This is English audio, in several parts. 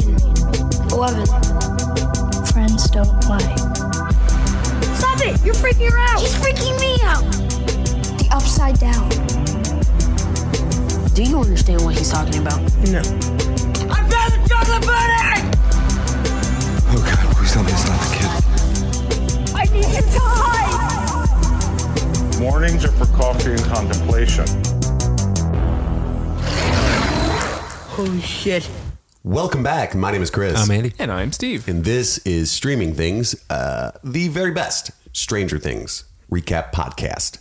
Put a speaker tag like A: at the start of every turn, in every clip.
A: mean? 11.
B: Friends don't play.
A: Stop it! You're freaking her out! She's freaking me out! The upside down.
C: Do you understand what he's talking about?
A: No. I found the chocolate bunny!
D: Oh God, please tell me it's not the kid.
A: I need you to hide!
E: Mornings are for coffee and contemplation.
C: Holy shit.
F: Welcome back. My name is Chris.
G: I'm Andy.
H: And I'm Steve.
F: And this is Streaming Things, the very best Stranger Things recap podcast.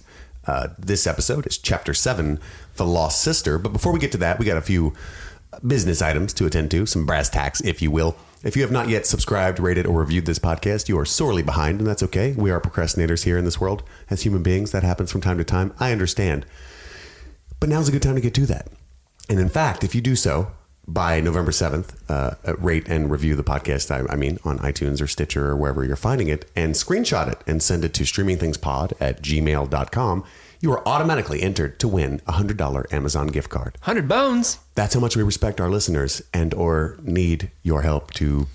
F: This episode is Chapter 7, The Lost Sister. But before we get to that, we got a few business items to attend to, some brass tacks, if you will. If you have not yet subscribed, rated, or reviewed this podcast, you are sorely behind, and that's okay. We are procrastinators here in this world. As human beings, that happens from time to time. I understand. But now's a good time to get to that. And in fact, if you do so by November 7th, rate and review the podcast, I mean, on iTunes or Stitcher or wherever you're finding it, and screenshot it and send it to streamingthingspod@gmail.com, you are automatically entered to win a $100 Amazon gift card.
H: 100 bones.
F: That's how much we respect our listeners and or need your help to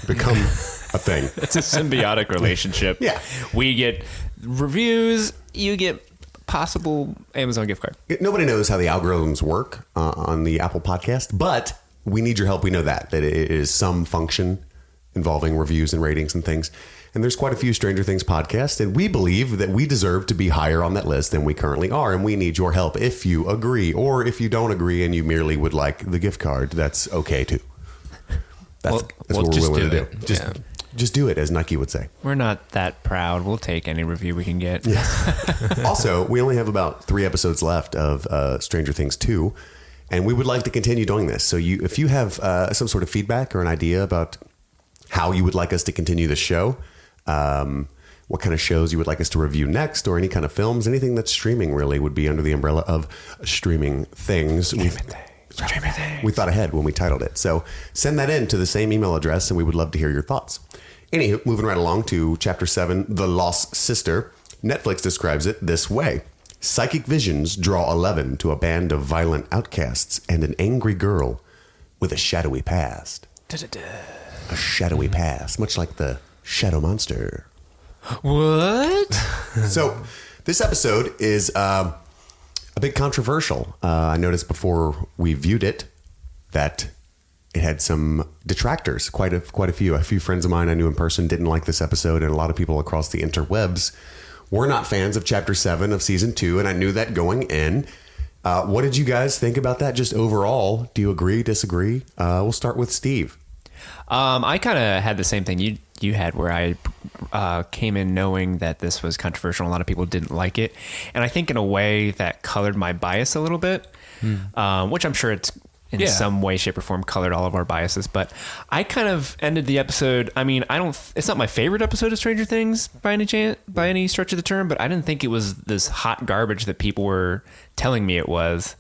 F: become a thing.
H: It's a symbiotic relationship.
F: Yeah.
H: We get reviews, you get possible Amazon gift card.
F: Nobody knows how the algorithms work on the Apple podcast, but we need your help. We know that it is some function involving reviews and ratings and things. And there's quite a few Stranger Things podcasts, and we believe that we deserve to be higher on that list than we currently are. And we need your help if you agree, or if you don't agree and you merely would like the gift card, that's okay too. That's what we're willing to do. Just do it, as Nike would say.
H: We're not that proud. We'll take any review we can get.
F: Yes. Also, we only have about 3 episodes left of Stranger Things 2, and we would like to continue doing this. So if you have some sort of feedback or an idea about how you would like us to continue the show, what kind of shows you would like us to review next, or any kind of films, anything that's streaming really would be under the umbrella of Streaming Things. We thought ahead when we titled it. So send that in to the same email address, and we would love to hear your thoughts. Anywho, moving right along to Chapter 7, The Lost Sister. Netflix describes it this way. Psychic visions draw 11 to a band of violent outcasts and an angry girl with a shadowy past. A shadowy past, much like the Shadow Monster.
H: What?
F: So this episode is a bit controversial. I noticed before we viewed it that it had some detractors, quite a few. A few friends of mine I knew in person didn't like this episode, and a lot of people across the interwebs were not fans of Chapter 7 of Season 2, and I knew that going in. What did you guys think about that? Just overall, do you agree, disagree? We'll start with Steve.
H: I kind of had the same thing you had, where I came in knowing that this was controversial. A lot of people didn't like it, and I think in a way that colored my bias a little bit, which I'm sure it's in some way, shape, or form colored all of our biases. But I kind of ended the episode. I mean, it's not my favorite episode of Stranger Things by any stretch of the term, but I didn't think it was this hot garbage that people were telling me it was.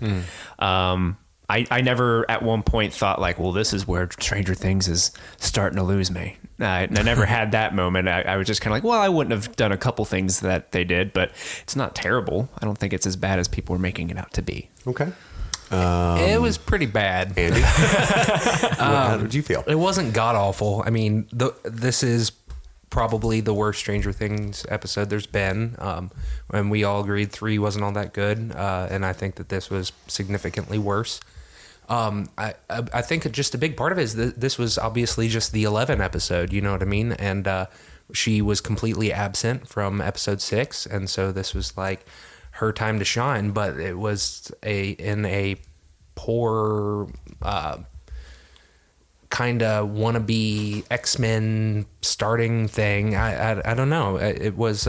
H: I never at one point thought like, well, this is where Stranger Things is starting to lose me. I never had that moment. I was just kind of like, well, I wouldn't have done a couple things that they did, but it's not terrible. I don't think it's as bad as people were making it out to be.
F: Okay.
G: It was pretty bad.
F: Andy, how did you feel?
G: It wasn't god awful. I mean, this is probably the worst Stranger Things episode there's been. And we all agreed 3 wasn't all that good. And I think that this was significantly worse. I think just a big part of it is that this was obviously just the 11 episode, you know what I mean? And she was completely absent from episode 6. And so this was like her time to shine, but it was in a poor kind of wannabe X-Men starting thing. I don't know. It was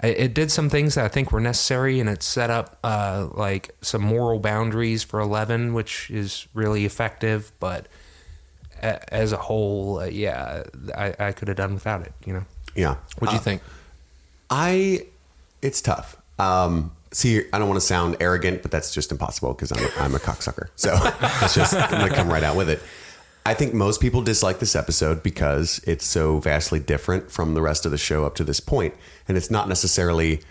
G: it did some things that I think were necessary, and it set up like some moral boundaries for 11, which is really effective. But as a whole, I could have done without it. You know?
F: Yeah.
G: What'd you think?
F: It's tough. See, I don't want to sound arrogant, but that's just impossible because I'm a cocksucker. So I'm going to come right out with it. I think most people dislike this episode because it's so vastly different from the rest of the show up to this point. And it's not necessarily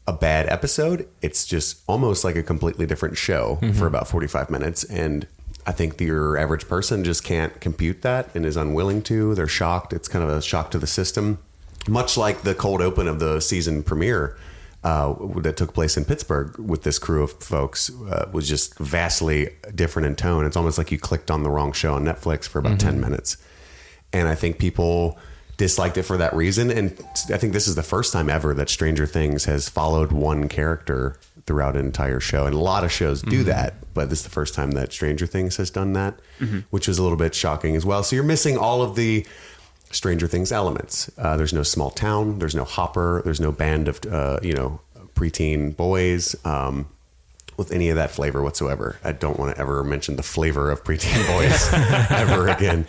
F: a bad episode. It's just almost like a completely different show for about 45 minutes. And I think your average person just can't compute that and is unwilling to. They're shocked. It's kind of a shock to the system, much like the cold open of the season premiere that took place in Pittsburgh with this crew of folks was just vastly different in tone. It's almost like you clicked on the wrong show on Netflix for about 10 minutes. And I think people disliked it for that reason. And I think this is the first time ever that Stranger Things has followed one character throughout an entire show. And a lot of shows do that, but this is the first time that Stranger Things has done that, which is a little bit shocking as well. So you're missing all of the Stranger Things elements. There's no small town. There's no Hopper. There's no band of, preteen boys with any of that flavor whatsoever. I don't want to ever mention the flavor of preteen boys ever again.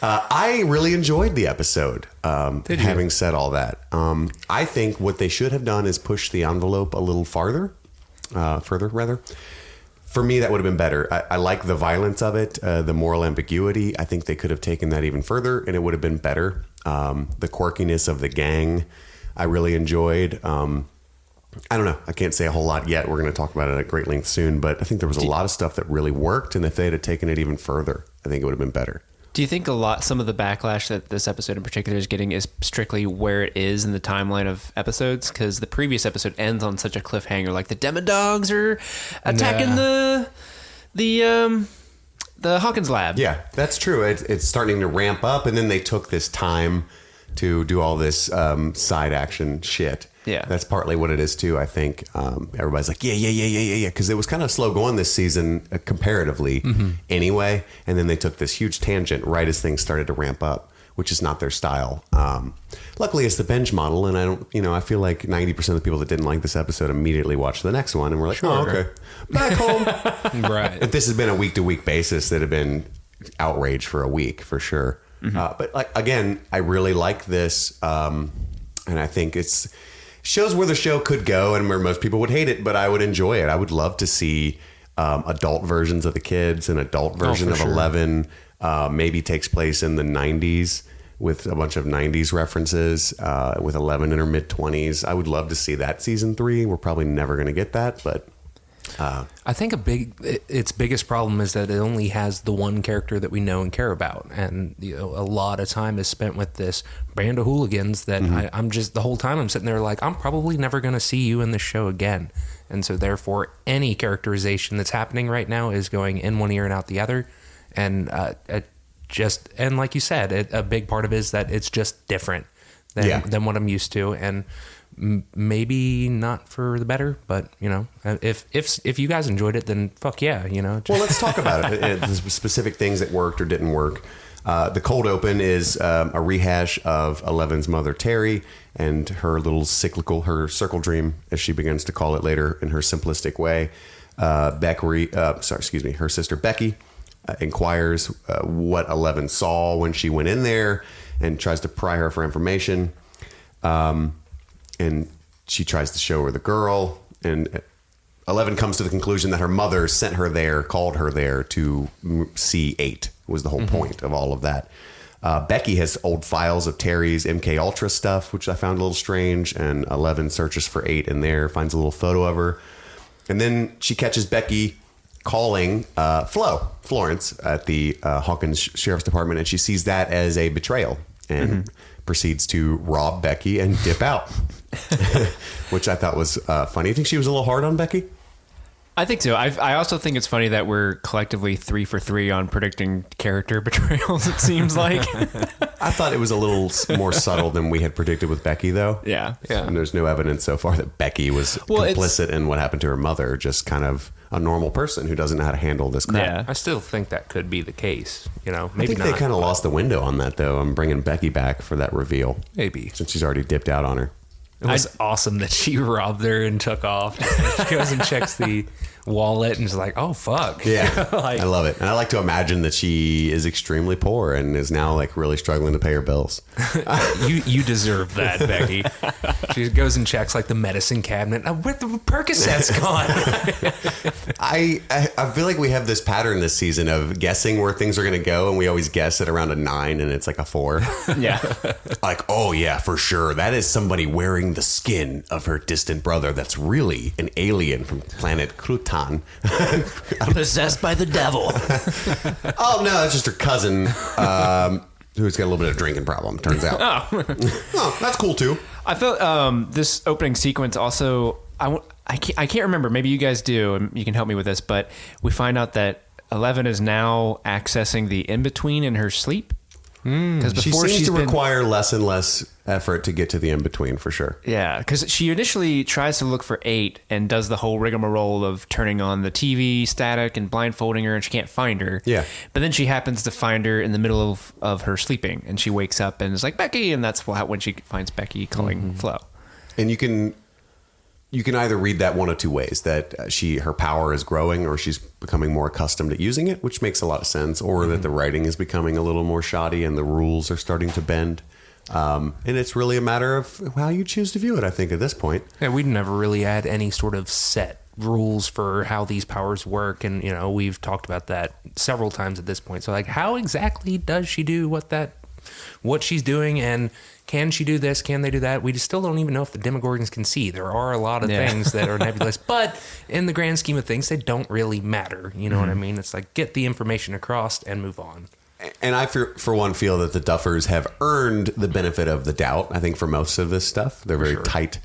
F: I really enjoyed the episode. Having said all that, I think what they should have done is push the envelope a little further. For me, that would have been better. I like the violence of it, the moral ambiguity. I think they could have taken that even further, and it would have been better. The quirkiness of the gang, I really enjoyed. I don't know. I can't say a whole lot yet. We're going to talk about it at great length soon, but I think there was a lot of stuff that really worked, and if they had taken it even further, I think it would have been better.
H: Do you think some of the backlash that this episode in particular is getting is strictly where it is in the timeline of episodes? Because the previous episode ends on such a cliffhanger, like the Demodogs are attacking the Hawkins lab.
F: Yeah, that's true. It's starting to ramp up, and then they took this time to do all this side action shit.
H: Yeah,
F: that's partly what it is too. I think everybody's like, yeah, because it was kind of slow going this season comparatively, anyway. And then they took this huge tangent right as things started to ramp up, which is not their style. Luckily, it's the binge model, and I feel like 90% of the people that didn't like this episode immediately watched the next one, and we're like, oh, okay, back home.
G: Right.
F: If this has been a week-to-week basis, that had been outrage for a week for sure. But again, I really like this, and I think it's shows where the show could go and where most people would hate it, but I would enjoy it. I would love to see adult versions of the kids, an adult version of 11, maybe takes place in the 90s with a bunch of 90s references, with 11 in her mid-20s. I would love to see that season 3. We're probably never going to get that, but
G: I think its biggest problem is that it only has the one character that we know and care about, and a lot of time is spent with this band of hooligans that I'm just the whole time I'm sitting there like I'm probably never going to see you in the show again, and so therefore any characterization that's happening right now is going in one ear and out the other, and and like you said, a big part of it is that it's just different than what I'm used to, and maybe not for the better, but if you guys enjoyed it, then fuck yeah,
F: Well, let's talk about it. The specific things that worked or didn't work. The cold open is a rehash of Eleven's mother Terry and her little her circle dream, as she begins to call it later in her simplistic way. Her sister Becky inquires what 11 saw when she went in there and tries to pry her for information. And she tries to show her the girl, and 11 comes to the conclusion that her mother sent her there, called her there to see 8 was the whole point of all of that. Becky has old files of Terry's MK Ultra stuff, which I found a little strange, and 11 searches for 8 in there, finds a little photo of her. And then she catches Becky calling Florence at the Hawkins Sheriff's Department, and she sees that as a betrayal and proceeds to rob Becky and dip out. Which I thought was funny. You think she was a little hard on Becky?
H: I think so. I also think it's funny that we're collectively 3 for 3 on predicting character betrayals, it seems like.
F: I thought it was a little more subtle than we had predicted with Becky, though.
H: Yeah.
F: And there's no evidence so far that Becky was complicit in what happened to her mother, just kind of a normal person who doesn't know how to handle this crap.
H: Yeah.
G: I still think that could be the case. Maybe
F: I think
G: not.
F: they kind of lost the window on that, though. I'm bringing Becky back for that reveal.
G: Maybe.
F: Since she's already dipped out on her.
G: It was awesome that she robbed her and took off. She goes and checks the wallet and is like, oh, fuck.
F: Yeah, I love it. And I like to imagine that she is extremely poor and is now like really struggling to pay her bills.
G: You deserve that, Becky. She goes and checks like the medicine cabinet. Where the Percocet's gone?
F: I feel like we have this pattern this season of guessing where things are going to go, and we always guess at around a 9 and it's like a 4.
H: Yeah.
F: Like, oh yeah, for sure. That is somebody wearing the skin of her distant brother that's really an alien from planet Crutan.
H: Possessed by the devil.
F: Oh, no, it's just her cousin who's got a little bit of drinking problem, turns out. Oh, that's cool, too.
H: I felt this opening sequence also, I can't remember, maybe you guys do, and you can help me with this, but we find out that 11 is now accessing the in-between in her sleep. Because
F: She seems to require less and less effort to get to the in-between, for sure.
H: Yeah, because she initially tries to look for 8 and does the whole rigmarole of turning on the TV static and blindfolding her, and she can't find her.
F: Yeah.
H: But then she happens to find her in the middle of her sleeping, and she wakes up and is like, Becky, and that's when she finds Becky calling Flo.
F: And you can either read that one of two ways, that her power is growing or she's becoming more accustomed to using it, which makes a lot of sense, or that the writing is becoming a little more shoddy and the rules are starting to bend. And it's really a matter of how you choose to view it, I think, at this point.
G: Yeah, we'd never really had any sort of set rules for how these powers work, and we've talked about that several times at this point. So, like, how exactly does she do what she's doing, and can she do this? Can they do that? We just still don't even know if the Demogorgons can see. There are a lot of things that are nebulous, but in the grand scheme of things, they don't really matter. You know what I mean? It's like, get the information across and move on.
F: And I, for one, feel that the Duffers have earned the benefit of the doubt, I think, for most of this stuff. They're very tight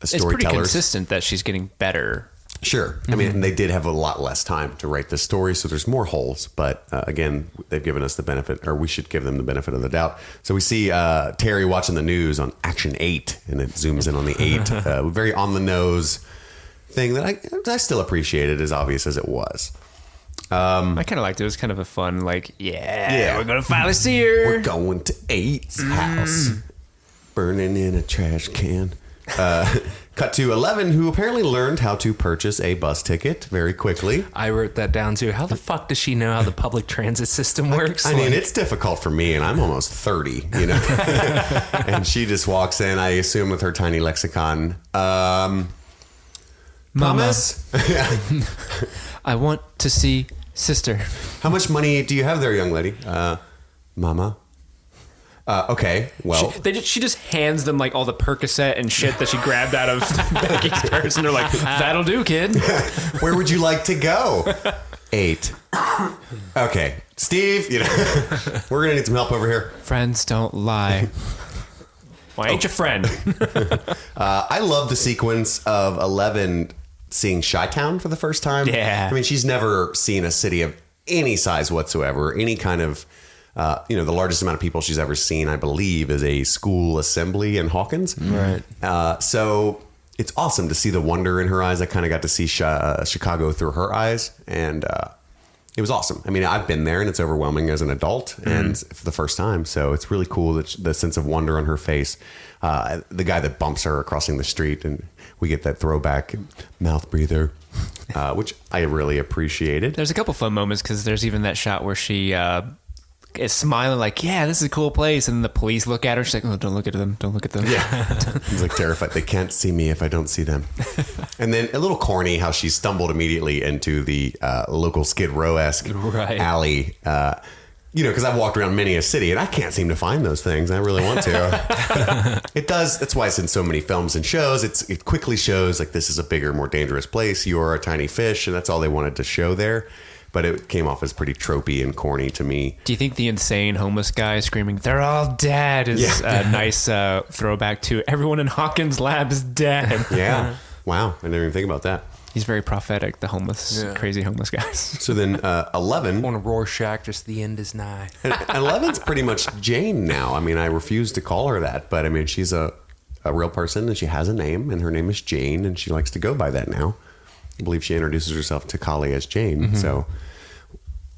F: storytellers.
H: It's pretty consistent that she's getting better.
F: Sure. I mean, they did have a lot less time to write this story, so there's more holes. But again, they've given us the benefit, or we should give them the benefit of the doubt. So we see Terry watching the news on Action 8, and it zooms in on the 8. Very on the nose thing that I still appreciated, as obvious as it was.
H: I kind of liked it. It was kind of a fun, like, we're going to finally see her.
F: We're going to 8's house. Burning in a trash can. Cut to 11, who apparently learned how to purchase a bus ticket very quickly.
G: I wrote that down too. How the fuck does she know how the public transit system works?
F: I mean, it's difficult for me, and I'm almost 30, And she just walks in, I assume, with her tiny lexicon. Promise?
H: I want to see sister.
F: How much money do you have there, young lady? Mama? Okay, well.
H: She just hands them like all the Percocet and shit that she grabbed out of Becky's purse, and they're like, that'll do, kid.
F: Where would you like to go? 8. Okay, Steve, we're going to need some help over here.
H: Friends don't lie. Why ain't your friend?
F: I love the sequence of 11 seeing Chi-Town for the first time.
H: Yeah.
F: I mean, she's never seen a city of any size whatsoever, any kind of... the largest amount of people she's ever seen, I believe, is a school assembly in Hawkins.
G: Right.
F: So it's awesome to see the wonder in her eyes. I kind of got to see Chicago through her eyes, and it was awesome. I mean, I've been there, and it's overwhelming as an adult and for the first time. So it's really cool that the sense of wonder on her face. The guy that bumps her crossing the street, and we get that throwback mouth breather, which I really appreciated.
H: There's a couple fun moments because there's even that shot where she... is smiling like, yeah, this is a cool place, and the police look at her. She's like, oh, don't look at them, don't look at them.
F: Yeah. He's like terrified. They can't see me if I don't see them. And then a little corny how she stumbled immediately into the local Skid Row-esque alley. Because I've walked around many a city and I can't seem to find those things. I really want to. It does. That's why it's in so many films and shows. It quickly shows like this is a bigger, more dangerous place. You're a tiny fish, and that's all they wanted to show there. But it came off as pretty tropey and corny to me. Do
H: you think the insane homeless guy screaming, "They're all dead," is a nice throwback to everyone in Hawkins Lab is dead?
F: Yeah. Wow. I didn't even think about that.
H: He's very prophetic, the homeless, crazy homeless guys.
F: So then 11...
G: On a Rorschach, just the end is nigh.
F: And 11's pretty much Jane now. I mean, I refuse to call her that, but I mean, she's a real person, and she has a name, and her name is Jane, and she likes to go by that now. I believe she introduces herself to Kali as Jane, so...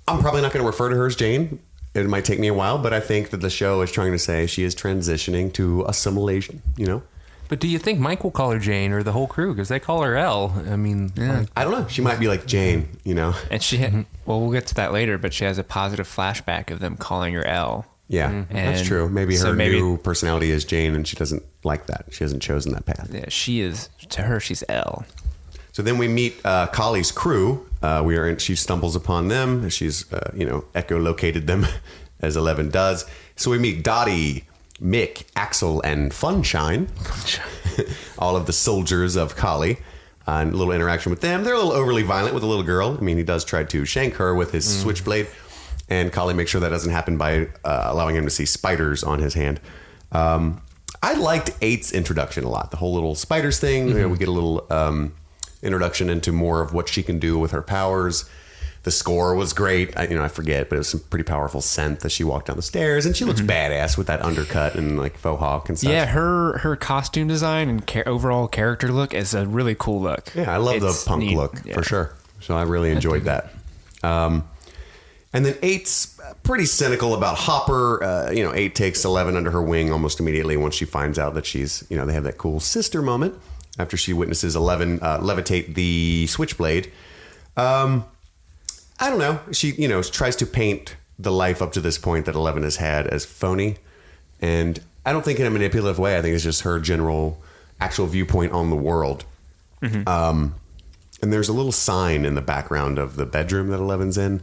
F: I'm probably not going to refer to her as Jane. It might take me a while, but I think that the show is trying to say she is transitioning to assimilation,
G: But do you think Mike will call her Jane, or the whole crew? Because they call her Elle. I mean...
F: I don't know. She might be like Jane,
H: And she had... Well, we'll get to that later, but she has a positive flashback of them calling her Elle.
F: Yeah, that's true. Maybe her new personality is Jane, and she doesn't like that. She hasn't chosen that path.
H: Yeah, she is... To her, she's Elle.
F: So then we meet Kali's crew. She stumbles upon them. She's, echolocated them, as 11 does. So we meet Dottie, Mick, Axel, and Funshine. all of the soldiers of Kali. And a little interaction with them. They're a little overly violent with the little girl. I mean, he does try to shank her with his switchblade. And Kali makes sure that doesn't happen by allowing him to see spiders on his hand. I liked 8's introduction a lot. The whole little spiders thing. You know, we get a little introduction into more of what she can do with her powers. The score was great. I forget, but it was some pretty powerful synth as she walked down the stairs, and she looks badass with that undercut and like faux hawk and stuff.
H: Yeah, her costume design and overall character look is a really cool look.
F: Yeah, I love the punk look for sure. So I really enjoyed that. And then 8's pretty cynical about Hopper. 8 takes 11 under her wing almost immediately once she finds out that she's, they have that cool sister moment after she witnesses 11 levitate the switchblade. I don't know. She, tries to paint the life up to this point that 11 has had as phony. And I don't think in a manipulative way. I think it's just her general actual viewpoint on the world. And there's a little sign in the background of the bedroom that 11's in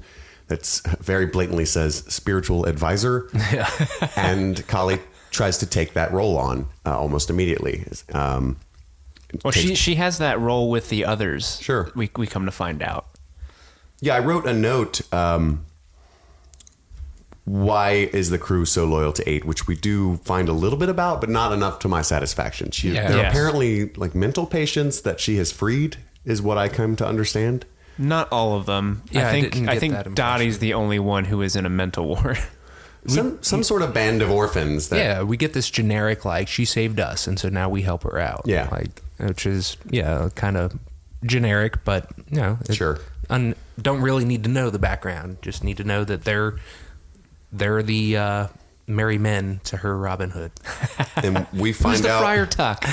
F: that's very blatantly says spiritual advisor. Yeah. And Kali tries to take that role on almost immediately.
H: She has that role with the others.
F: Sure.
H: We come to find out.
F: Yeah, I wrote a note. Why is the crew so loyal to 8? Which we do find a little bit about, but not enough to my satisfaction. They're apparently like mental patients that she has freed, is what I come to understand.
H: Not all of them.
G: Yeah,
H: I think Dottie's the only one who is in a mental ward.
F: Some sort of band of orphans.
G: We get this generic like she saved us, and so now we help her out.
F: Yeah,
G: which is kind of generic, but
F: sure.
G: Don't really need to know the background. Just need to know that they're the merry men to her Robin Hood.
F: And we find
H: Who's the
F: out
H: Friar Tuck?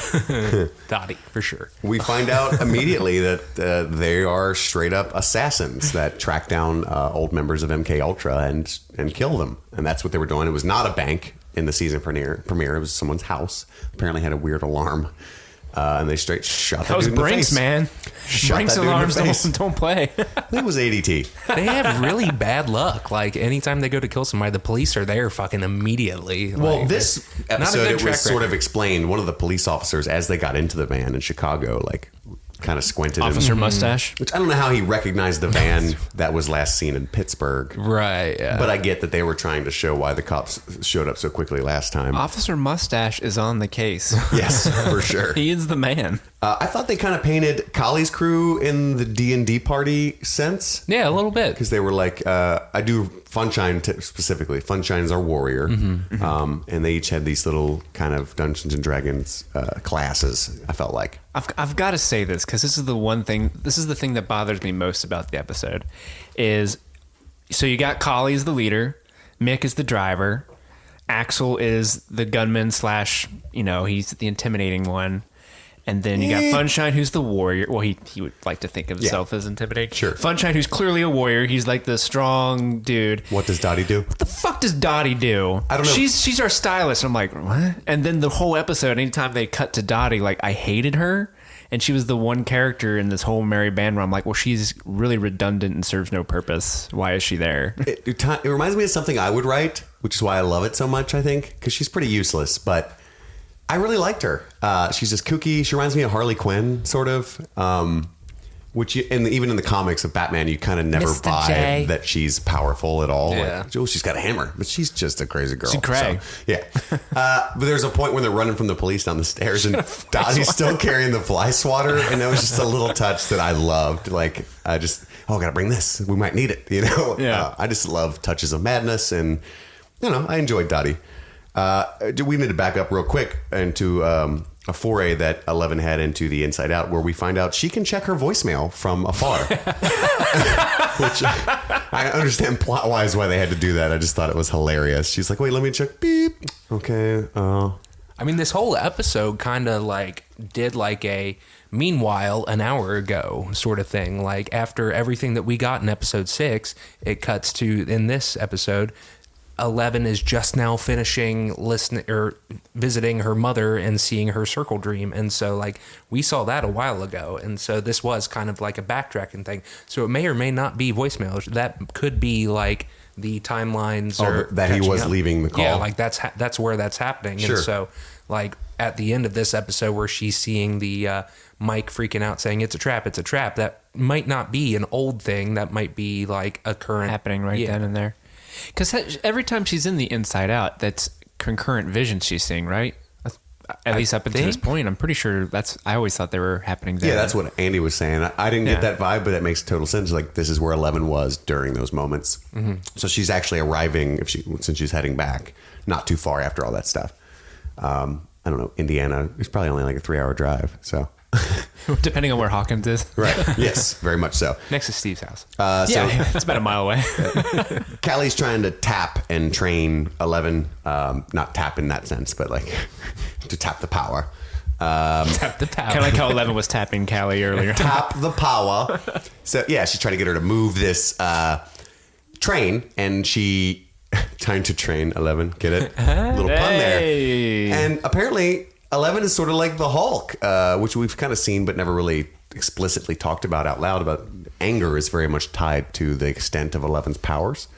G: Dottie, for sure.
F: We find out immediately that they are straight up assassins that track down old members of MK Ultra and kill them. And that's what they were doing. It was not a bank in the season premiere. It was someone's house. Apparently had a weird alarm. And they straight shot that dude in the face.
H: That was Brinks, man. Brinks alarms don't play.
F: It was ADT.
G: They have really bad luck. Like, anytime they go to kill somebody, the police are there fucking immediately.
F: Well, this episode, it was sort of explained. One of the police officers, as they got into the van in Chicago, like, kind of squinted.
H: Officer Mustache.
F: Which I don't know how he recognized the van that was last seen in Pittsburgh.
G: Right, yeah.
F: But I get that they were trying to show why the cops showed up so quickly last time.
H: Officer Mustache is on the case.
F: Yes, for sure.
H: He is the man.
F: I thought they kind of painted Kali's crew in the D&D party sense.
G: Yeah, a little bit.
F: Because they were like, I do Funshine specifically. Funshine's our warrior. And they each had these little kind of Dungeons and Dragons classes, I felt like.
H: I've got to say this because this is the thing that bothers me most about the episode is, so you got Kali as the leader, Mick is the driver, Axel is the gunman / he's the intimidating one. And then you got Funshine, who's the warrior. Well, he would like to think of himself as intimidating.
F: Sure.
H: Funshine, who's clearly a warrior. He's like the strong dude.
F: What does Dottie do?
H: What the fuck does Dottie do?
F: I don't know.
H: She's our stylist. I'm like, what? And then the whole episode, anytime they cut to Dottie, like, I hated her. And she was the one character in this whole merry band where I'm like, well, she's really redundant and serves no purpose. Why is she there?
F: It reminds me of something I would write, which is why I love it so much, I think. Because she's pretty useless, but I really liked her. She's just kooky. She reminds me of Harley Quinn, sort of. Even in the comics of Batman, you kind of never
G: Mr.
F: buy
G: J.
F: that she's powerful at all.
G: Yeah.
F: Like, oh, she's got a hammer, but she's just a crazy girl.
H: She's cray.
F: So, yeah. But there's a point when they're running from the police down the stairs, and Dottie's still carrying the fly swatter, and that was just a little touch that I loved. Like, I gotta bring this. We might need it.
H: Yeah.
F: I just love touches of madness, and I enjoyed Dottie. We need to back up real quick into a foray that 11 had into the Inside Out, where we find out she can check her voicemail from afar. Which I understand plot-wise why they had to do that. I just thought it was hilarious. She's like, wait, let me check. Beep. Okay.
G: I mean, this whole episode kind of like did like a meanwhile an hour ago sort of thing. Like, after everything that we got in episode 6, it cuts to, in this episode, 11 is just now finishing listening or visiting her mother and seeing her circle dream. And so like we saw that a while ago. And so this was kind of like a backtracking thing. So it may or may not be voicemail. That could be like the timelines or
F: that he
G: catching
F: was
G: up.
F: leaving the call.
G: Yeah, like that's where that's happening.
F: Sure.
G: And so like at the end of this episode where she's seeing the Mike freaking out saying it's a trap, that might not be an old thing. That might be like a current
H: happening right then and there. Because every time she's in the Inside Out, that's concurrent visions she's seeing, right? At least up until this point, I'm pretty sure I always thought they were happening there.
F: Yeah, that's what Andy was saying. I didn't get that vibe, but it makes total sense. Like this is where 11 was during those moments. Mm-hmm. So she's actually arriving since she's heading back, not too far after all that stuff. I don't know, Indiana is probably only like a 3-hour drive. So
H: depending on where Hawkins is.
F: Right. Yes, very much so.
G: next to Steve's house.
H: Yeah, it's about a mile away.
F: Callie's trying to tap and train 11, not tap in that sense, but like to tap the power.
G: Tap the power.
H: Kind of like how 11 was tapping Callie earlier.
F: Tap the power. So yeah, she's trying to get her to move this train, and she trying to train 11. Get it? Little pun there. And apparently 11 is sort of like the Hulk, which we've kind of seen but never really explicitly talked about out loud. About anger is very much tied to the extent of 11's powers,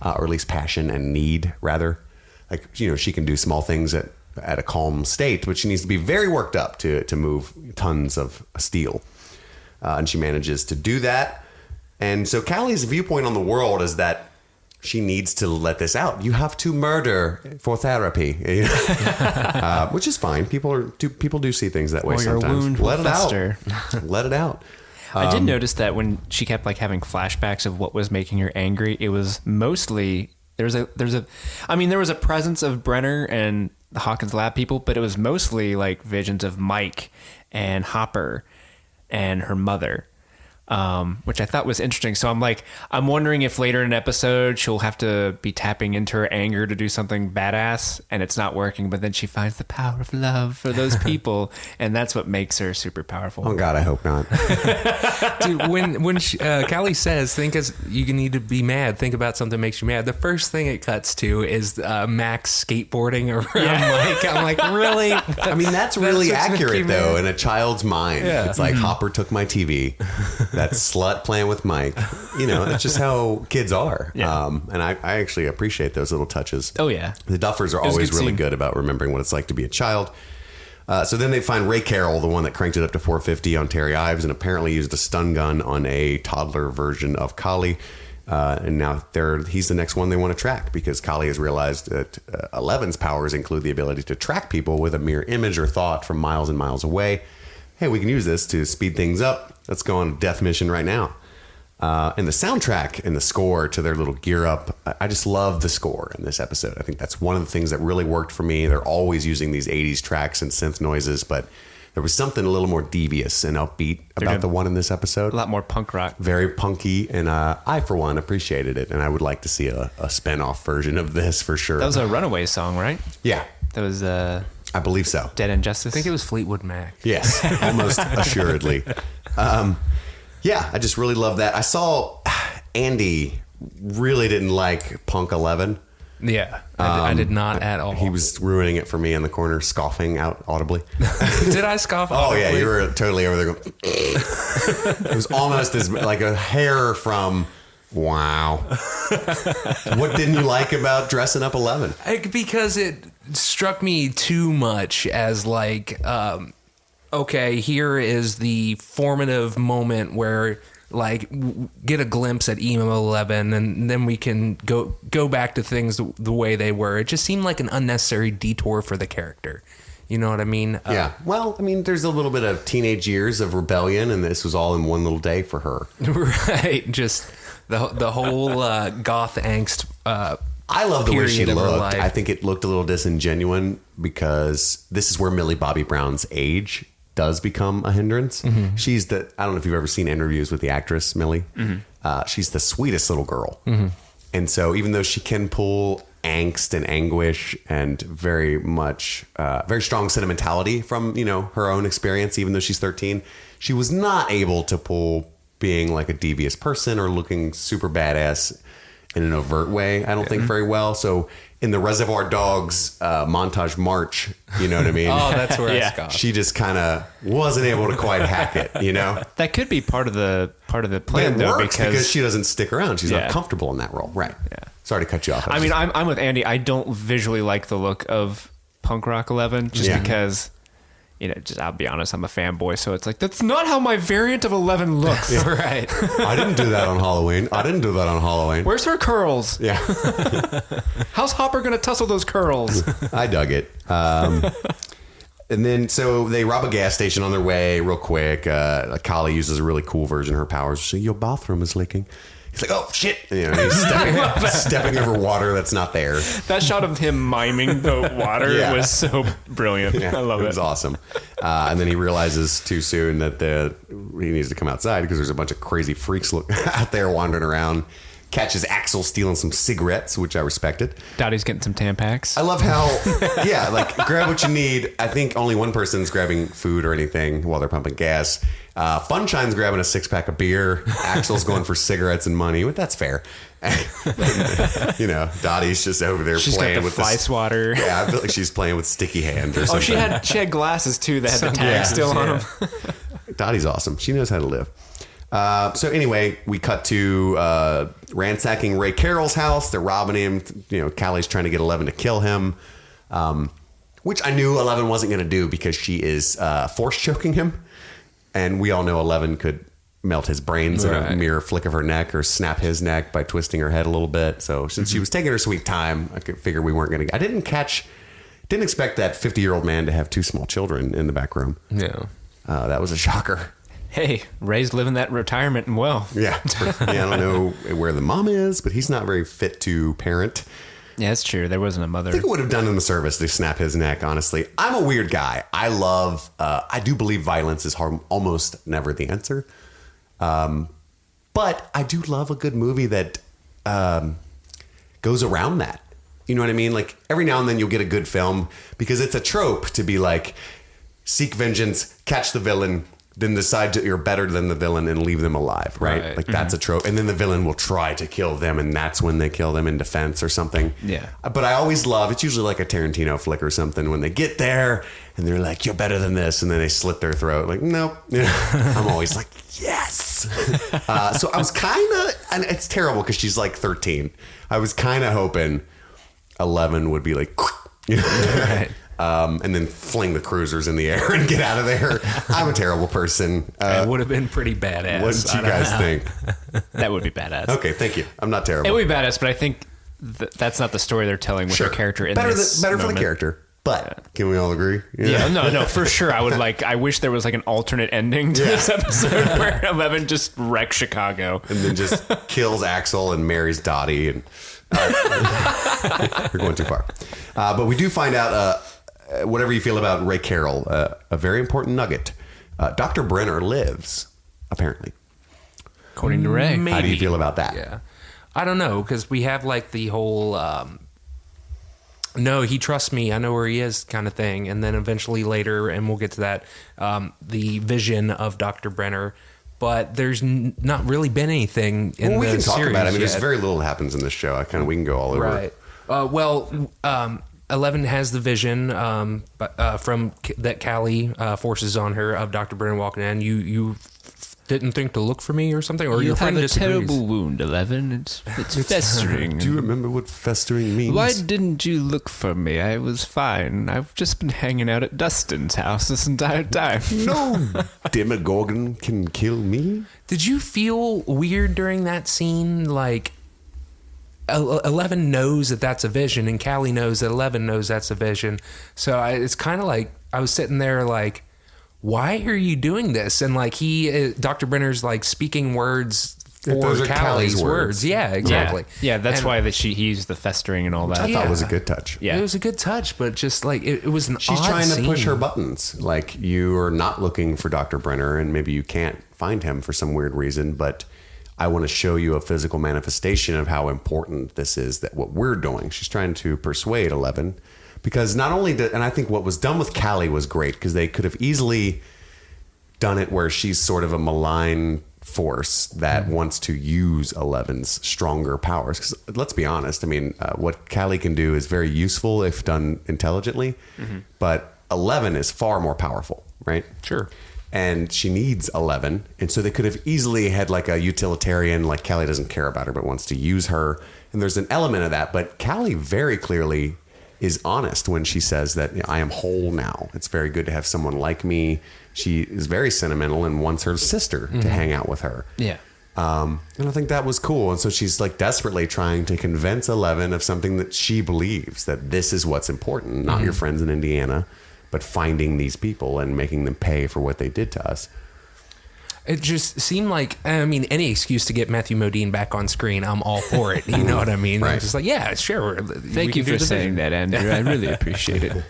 F: or at least passion and need, rather. Like, she can do small things at a calm state, but she needs to be very worked up to move tons of steel. And she manages to do that. And so Callie's viewpoint on the world is that she needs to let this out. You have to murder for therapy, which is fine. People do see things that way sometimes.
H: Your wound
F: let
H: will
F: it
H: fester.
F: out. Let it out.
H: I did notice that when she kept like having flashbacks of what was making her angry, it was mostly there was a presence of Brenner and the Hawkins Lab people, but it was mostly like visions of Mike and Hopper and her mother. Which I thought was interesting. So I'm wondering if later in an episode she'll have to be tapping into her anger to do something badass, and it's not working, but then she finds the power of love for those people, and that's what makes her super powerful.
F: Oh God, I hope not.
G: Dude, when Callie says, you need to be mad, think about something that makes you mad, the first thing it cuts to is Max skateboarding around Mike. I'm like, really?
F: I mean, that's really accurate though in a child's mind.
G: Yeah.
F: It's like Hopper took my TV. That slut playing with Mike. That's just how kids are.
H: Yeah.
F: And I actually appreciate those little touches.
H: Oh yeah.
F: The Duffers are
H: was a
F: always
H: good
F: really
H: scene.
F: good about remembering what it's like to be a child. So then they find Ray Carroll, the one that cranked it up to 450 on Terry Ives, and apparently used a stun gun on a toddler version of Kali. And now he's the next one they want to track, because Kali has realized that 11's powers include the ability to track people with a mere image or thought from miles and miles away. Hey, we can use this to speed things up. Let's go on a death mission right now. And the soundtrack and the score to their little gear up, I just love the score in this episode. I think that's one of the things that really worked for me. They're always using these 80s tracks and synth noises, but there was something a little more devious and upbeat about the one in this episode.
H: A lot more punk rock.
F: Very punky, and I, for one, appreciated it. And I would like to see a spin-off version of this for sure.
H: That was a Runaway song, right?
F: Yeah.
H: That was
F: I believe so.
H: Dead and Justice.
G: I think it was Fleetwood Mac.
F: Yes, almost assuredly. Yeah, I just really love that. I saw Andy really didn't like Punk 11.
G: Yeah, I did not at all.
F: He was ruining it for me in the corner, scoffing out audibly.
G: Did I scoff?
F: Oh yeah,
G: audibly?
F: you were totally over there going. It was almost as like a hair from wow. What didn't you like about dressing up 11?
G: Because it struck me too much as like, okay, here is the formative moment where like get a glimpse at emo 11, and then we can go back to things the way they were. It just seemed like an unnecessary detour for the character. You know what I mean?
F: Yeah. Well, I mean, there's a little bit of teenage years of rebellion, and this was all in one little day for her.
G: Right. Just the whole goth angst.
F: I love the way she
G: period of her
F: looked.
G: life.
F: I think it looked a little disingenuous, because this is where Millie Bobby Brown's age does become a hindrance. Mm-hmm. She's I don't know if you've ever seen interviews with the actress Millie. Mm-hmm. She's the sweetest little girl. Mm-hmm. And so even though she can pull angst and anguish and very much very strong sentimentality from her own experience, even though she's 13, she was not able to pull being like a devious person or looking super badass in an overt way, I don't think very well. So in the Reservoir Dogs montage march, you know what I mean?
G: Oh, that's where
H: Yeah.
G: I stopped.
F: She just kind of wasn't able to quite hack it, you know?
H: That could be part of the
F: But
H: plan
F: it
H: though,
F: works because she doesn't stick around. She's
H: Yeah.
F: not comfortable in that role. Right.
H: Yeah.
F: Sorry to cut you off.
H: I mean, I'm with Andy. I don't visually like the look of Punk Rock 11 just
F: Yeah.
H: because, you know, just I'll be honest, I'm a fanboy, so it's like that's not how my variant of 11 looks.
G: Right.
F: I didn't do that on Halloween. I didn't do that on Halloween.
H: Where's her curls?
F: Yeah,
H: How's Hopper gonna tussle those curls?
F: I dug it. And then, so they rob a gas station on their way real quick. Kali uses a really cool version of her powers. So your bathroom is leaking. He's like, oh, shit. You know, he's stepping over water that's not there.
H: That shot of him miming the water
F: Yeah.
H: was so brilliant.
F: Yeah,
H: I love
F: it
H: it.
F: was awesome. And then he realizes too soon that he needs to come outside because there's a bunch of crazy freaks out there wandering around. Catches Axel stealing some cigarettes, which I respected.
H: Dottie's getting some Tampax.
F: I love how, yeah, like grab what you need. I think only one person's grabbing food or anything while they're pumping gas. Funshine's grabbing a 6-pack of beer. Axel's going for cigarettes and money, but that's fair. You know, Dottie's just over there
H: She's
F: playing
H: got the
F: with
H: fly swatter.
F: Yeah, I feel like she's playing with sticky hand or
H: Oh,
F: something.
H: she had glasses too that had the tag
F: Yeah.
H: still on them.
F: Dottie's awesome. She knows how to live. So anyway, we cut to ransacking Ray Carroll's house. They're robbing him. You know, Callie's trying to get 11 to kill him, which I knew 11 wasn't going to do because she is force choking him. And we all know 11 could melt his brains in a
G: Right.
F: mere flick of her neck or snap his neck by twisting her head a little bit. So since she was taking her sweet time, I could figure we weren't going to. I didn't expect that 50-year-old man to have 2 small children in the back room.
G: Yeah.
F: That was a shocker.
H: Hey, Ray's living that retirement and well.
F: Yeah. I don't know where the mom is, but he's not very fit to parent.
H: Yeah, that's true. There wasn't a mother.
F: I think it would have done him a service to snap his neck, honestly. I'm a weird guy. I do believe violence is almost never the answer. But I do love a good movie that goes around that. You know what I mean? Like every now and then you'll get a good film because it's a trope to be like, seek vengeance, catch the villain, then decide you're better than the villain and leave them alive, right?
G: Right.
F: Like that's a trope. And then the villain will try to kill them and that's when they kill them in defense or something.
H: Yeah.
F: But I always love, it's usually like a Tarantino flick or something when they get there and they're like, you're better than this. And then they slit their throat. Like, nope. I'm always like, yes. So I was kind of, and it's terrible because she's like 13. I was kind of hoping 11 would be like, you know,
G: Right.
F: And then fling the cruisers in the air and get out of there. I'm a terrible person.
G: It would have been pretty badass.
F: What did
G: I
F: you
G: don't
F: guys
G: know.
F: think?
H: That would be badass.
F: Okay, thank you. I'm not terrible.
H: It would be badass, but I think that's not the story they're telling with
F: Sure.
H: her character in
F: better
H: this
F: better for the
H: moment.
F: character. But can we all agree?
H: Yeah, no, for sure. I wish there was like an alternate ending to this episode where 11 just wrecks Chicago.
F: And then just kills Axel and marries Dottie. And we're going too far. But we do find out, whatever you feel about Ray Carroll, a very important nugget. Dr. Brenner lives, apparently.
H: According to Ray.
G: Maybe.
F: How do you feel about that?
G: Yeah. I don't know, because we have like the whole no, he trusts me, I know where he is kind of thing. And then eventually later, and we'll get to that, the vision of Dr. Brenner. But there's not really been anything in
F: We
G: the
F: can talk
G: series
F: about it. I mean,
G: yet.
F: there's very little that happens in this show. We can go all over.
G: Right. 11 has the vision from that Callie forces on her of Dr. Brenner walking in. You didn't think to look for me or something, or your friend disagrees.
H: wound, 11. It's festering.
F: Do you remember what festering means?
H: Why didn't you look for me? I was fine. I've just been hanging out at Dustin's house this entire time.
F: No Demogorgon can kill me.
G: Did you feel weird during that scene? Like 11 knows that that's a vision, and Callie knows that 11 knows that's a vision. So it's kind of like I was sitting there like, why are you doing this? And like Dr. Brenner's like speaking words for
F: Those are
G: Callie's
F: Callie's
G: words.
F: words.
G: Yeah, exactly.
H: Yeah, that's
G: And
H: why he used the festering and all that.
F: I thought
G: Yeah.
F: it was a good touch.
H: Yeah.
G: It was a good touch, but just like it was an
F: She's
G: odd
F: trying to push
G: scene.
F: her buttons. Like, you are not looking for Dr. Brenner, and maybe you can't find him for some weird reason, but I want to show you a physical manifestation of how important this is, that what we're doing. She's trying to persuade 11, because not only did, and I think what was done with Callie was great, because they could have easily done it where she's sort of a malign force that wants to use 11's stronger powers. 'Cause let's be honest. I mean, what Callie can do is very useful if done intelligently, but 11 is far more powerful, right?
G: Sure.
F: And she needs 11. And so they could have easily had like a utilitarian, like Callie doesn't care about her, but wants to use her. And there's an element of that. But Callie very clearly is honest when she says that I am whole now. It's very good to have someone like me. She is very sentimental and wants her sister to hang out with her.
H: Yeah.
F: And I think that was cool. And so she's like desperately trying to convince 11 of something that she believes, that this is what's important, not your friends in Indiana, but finding these people and making them pay for what they did to us.
G: It just seemed like, I mean, any excuse to get Matthew Modine back on screen, I'm all for it. You know what I mean?
F: Right.
G: I'm just like, yeah, sure.
H: Thank you for saying that, Andrew. I really appreciate it.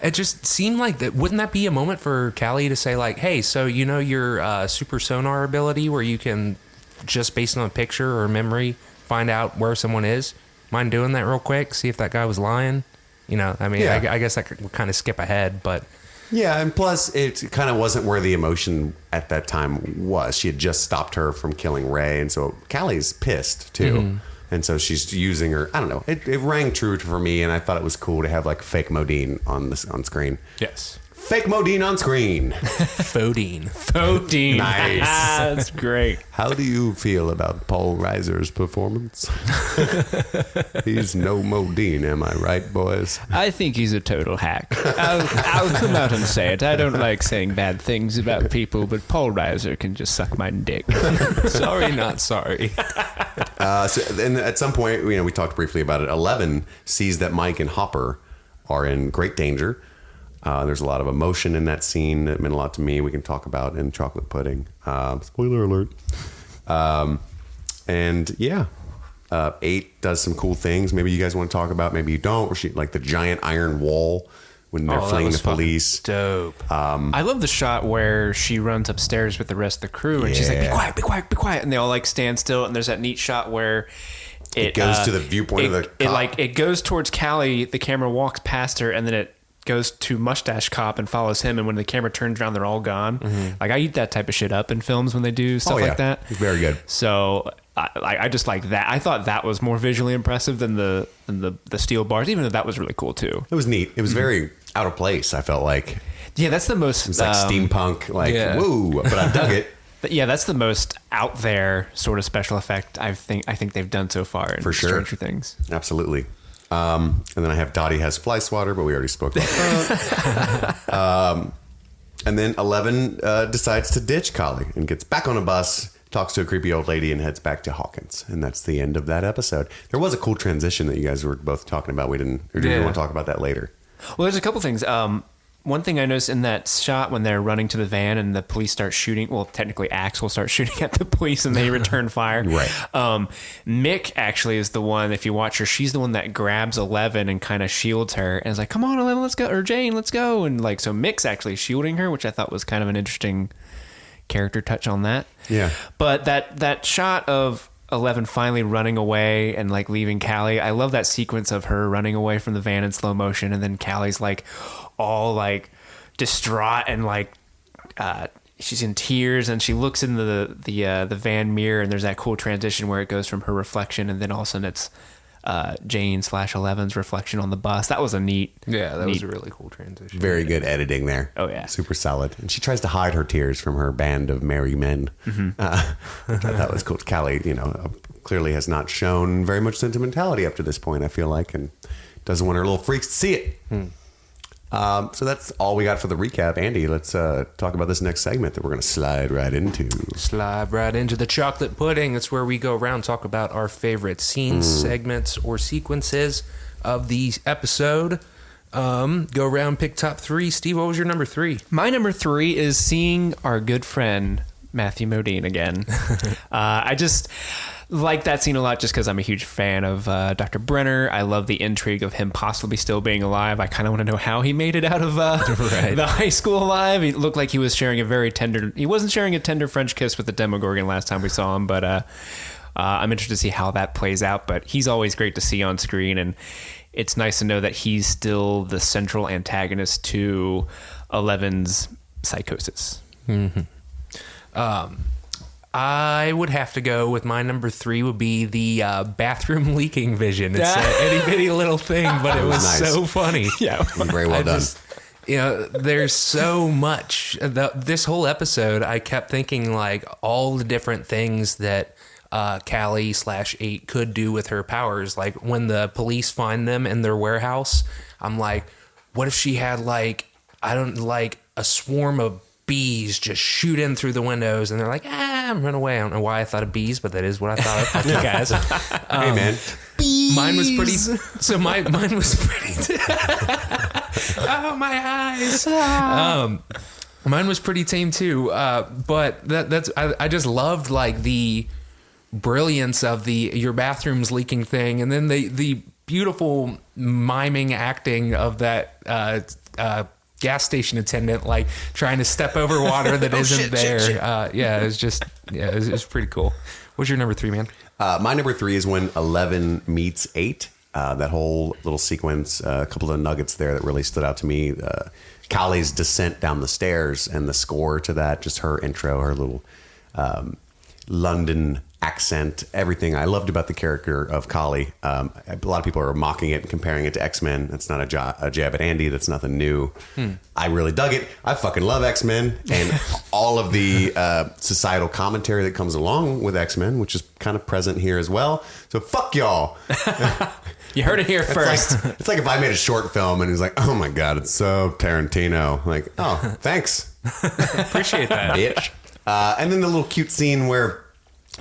G: It just seemed like that. Wouldn't that be a moment for Callie to say like, hey, so you know your super sonar ability where you can just based on a picture or memory find out where someone is? Mind doing that real quick? See if that guy was lying? You know, I mean,
F: Yeah.
G: I guess I could kind of skip ahead, but
F: Yeah, and plus it kind of wasn't where the emotion at that time was. She had just stopped her from killing Ray, and so Callie's pissed too. And so she's using her. I don't know. It rang true for me, and I thought it was cool to have like fake Modine on screen.
G: yes,
F: Fake Modine on screen.
G: Fodine.
H: Odin.
F: Nice.
H: That's great.
F: How do you feel about Paul Reiser's performance? He's no Modine, am I right, boys?
H: I think he's a total hack. I'll come out and say it. I don't like saying bad things about people, but Paul Reiser can just suck my dick.
G: Sorry, not sorry.
F: So then at some point, you know, we talked briefly about it. 11 sees that Mike and Hopper are in great danger. There's a lot of emotion in that scene that meant a lot to me. We can talk about in Chocolate Pudding. Spoiler alert. And yeah, 8 does some cool things. Maybe you guys want to talk about. Maybe you don't. Or she like the giant iron wall when they're
G: that
F: fleeing
G: was
F: the police.
G: Dope.
H: I love the shot where she runs upstairs with the rest of the crew and she's like, be quiet, be quiet, be quiet. And they all like stand still. And there's that neat shot where it
F: goes to the viewpoint of the cop.
H: It goes towards Callie. The camera walks past her and then it goes to Mustache Cop and follows him. And when the camera turns around, they're all gone. Like I eat that type of shit up in films when they do stuff like that.
F: It's very good.
H: So I just like that. I thought that was more visually impressive than the steel bars, even though that was really cool too.
F: It was neat. It was very out of place. I felt like
H: Yeah, that's the most.
F: it's like steampunk, like
G: yeah.
F: woo. But I dug it.
H: But yeah, that's the most out there sort of special effect I think they've done so far in
F: For sure.
H: Stranger Things.
F: Absolutely. And then I have Dottie has fly swatter, but we already spoke about that. And then 11 decides to ditch Callie and gets back on a bus, talks to a creepy old lady, and heads back to Hawkins. And that's the end of that episode. There was a cool transition that you guys were both talking about. We didn't. Or did you want to talk about that later?
H: Well, there's a couple things. One thing I noticed in that shot when they're running to the van and the police start shooting, well, technically Axel starts shooting at the police and they return fire.
F: Right.
H: Mick actually is the one, if you watch her, she's the one that grabs 11 and kind of shields her and is like, come on, 11, let's go. Or Jane, let's go. And like, so Mick's actually shielding her, which I thought was kind of an interesting character touch on that.
F: Yeah.
H: But that shot of 11 finally running away and like leaving Callie, I love that sequence of her running away from the van in slow motion and then Callie's like all like distraught and like she's in tears and she looks in the van mirror and there's that cool transition where it goes from her reflection and then all of a sudden it's Jane/11's reflection on the bus. That was a neat.
G: Yeah, that was a really cool transition.
F: Very good editing there.
H: Oh, yeah.
F: Super solid. And she tries to hide her tears from her band of merry men. That was cool. Callie, you know, clearly has not shown very much sentimentality up to this point, I feel like, and doesn't want her little freaks to see it. So that's all we got for the recap. Andy, let's talk about this next segment that we're going to slide right into.
G: Slide right into the chocolate pudding. It's where we go around, talk about our favorite scenes, segments, or sequences of the episode. Go around, pick top 3. Steve, what was your number 3?
H: My number 3 is seeing our good friend Matthew Modine again. I just like that scene a lot just because I'm a huge fan of Dr. Brenner. I love the intrigue of him possibly still being alive. I kind of want to know how he made it out of the high school alive. He looked like he was sharing he wasn't sharing a tender French kiss with the Demogorgon last time we saw him, but I'm interested to see how that plays out. But he's always great to see on screen, and it's nice to know that he's still the central antagonist to 11's psychosis.
G: I would have to go with my number 3 would be the bathroom leaking vision. It's an itty bitty little thing, but it was
F: nice.
G: so funny.
H: Yeah.
F: Very well done.
G: There's so much. This whole episode, I kept thinking like all the different things that Callie/8 could do with her powers. Like when the police find them in their warehouse, I'm like, what if she had like a swarm of bees just shoot in through the windows, and they're like, run away. I don't know why I thought of bees, but that is what I thought of. Fuck you guys.
F: Hey man,
G: Mine was pretty. So mine was pretty. Oh, my eyes. Mine was pretty tame too. But that's I just loved like the brilliance of your bathroom's leaking thing, and then the beautiful miming acting of that gas station attendant like trying to step over water that isn't there. Shit. It was pretty cool. What's your number 3, man?
F: My number 3 is when 11 meets 8. That whole little sequence, a couple of nuggets there that really stood out to me. Callie's descent down the stairs and the score to that, just her intro, her little London accent, everything I loved about the character of Callie. A lot of people are mocking it and comparing it to X-Men. That's not a jab at Andy. That's nothing new. I really dug it. I fucking love X-Men and all of the societal commentary that comes along with X-Men, which is kind of present here as well. So fuck y'all.
H: You heard it here first.
F: It's like if I made a short film and he's like, oh my God, it's so Tarantino. Like, oh, thanks.
G: Appreciate that.
F: Bitch. And then the little cute scene where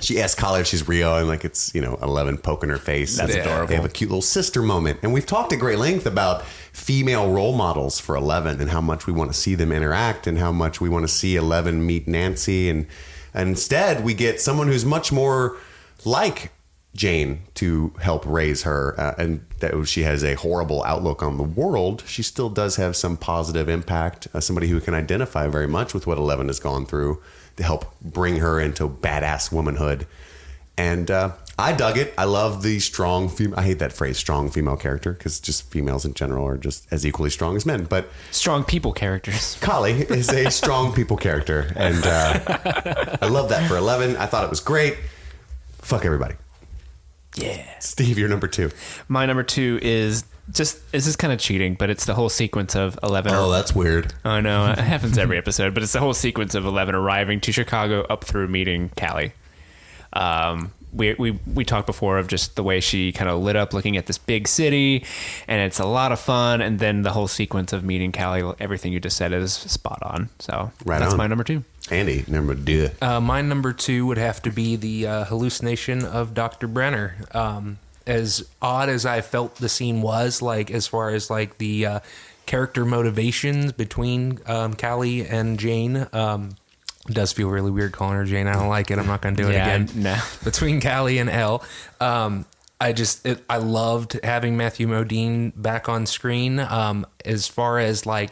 F: she asks Callie if she's real, and like it's 11 poking her face.
H: That's adorable.
F: They have a cute little sister moment, and we've talked at great length about female role models for 11 and how much we want to see them interact and how much we want to see 11 meet Nancy, and instead we get someone who's much more like Jane to help raise her, and that she has a horrible outlook on the world. She still does have some positive impact. Somebody who can identify very much with what 11 has gone through to help bring her into badass womanhood. And I dug it. I love the strong female. I hate that phrase, strong female character, because just females in general are just as equally strong as men. But
H: strong people characters.
F: Callie is a strong people character, and I love that for 11. I thought it was great. Fuck everybody.
H: Yeah.
F: Steve, your number 2.
H: My number 2 is this is kind of cheating, but it's the whole sequence of 11.
F: Oh, that's weird.
H: I know. It happens every episode, but it's the whole sequence of 11 arriving to Chicago up through meeting Callie. We talked before of just the way she kind of lit up looking at this big city, and it's a lot of fun. And then the whole sequence of meeting Callie, everything you just said is spot on. So that's my number 2.
F: Andy, number 2.
G: My number 2 would have to be the hallucination of Dr. Brenner. As odd as I felt the scene was, like as far as like the character motivations between Callie and Jane, it does feel really weird calling her Jane. I don't like it. I'm not going to do it again.
H: No.
G: Between Callie and Elle, I loved having Matthew Modine back on screen. As far as like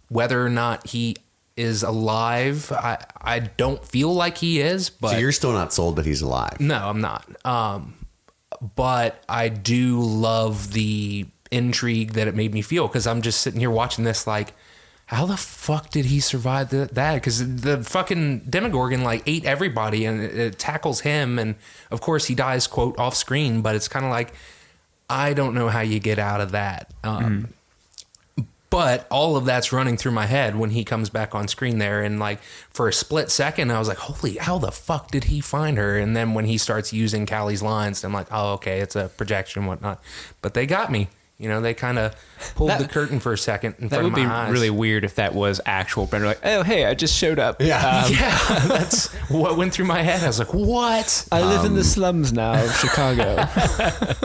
G: whether or not he is alive, I don't feel like he is. But
F: So you're still not sold that he's alive?
G: No, I'm not. But I do love the intrigue that it made me feel, because I'm just sitting here watching this like, how the fuck did he survive that? Because the fucking Demogorgon like ate everybody, and it tackles him, and of course he dies, quote, off screen, but it's kind of like, I don't know how you get out of that. But all of that's running through my head when he comes back on screen there. And like for a split second, I was like, holy, how the fuck did he find her? And then when he starts using Callie's lines, I'm like, oh, okay, it's a projection and whatnot. But they got me. They kind of pulled the curtain for a second in front of my eyes. That would be
H: really weird if that was actual Brenner. Like, oh, hey, I just showed up.
F: Yeah.
G: That's what went through my head. I was like, what?
H: I live in the slums now of Chicago.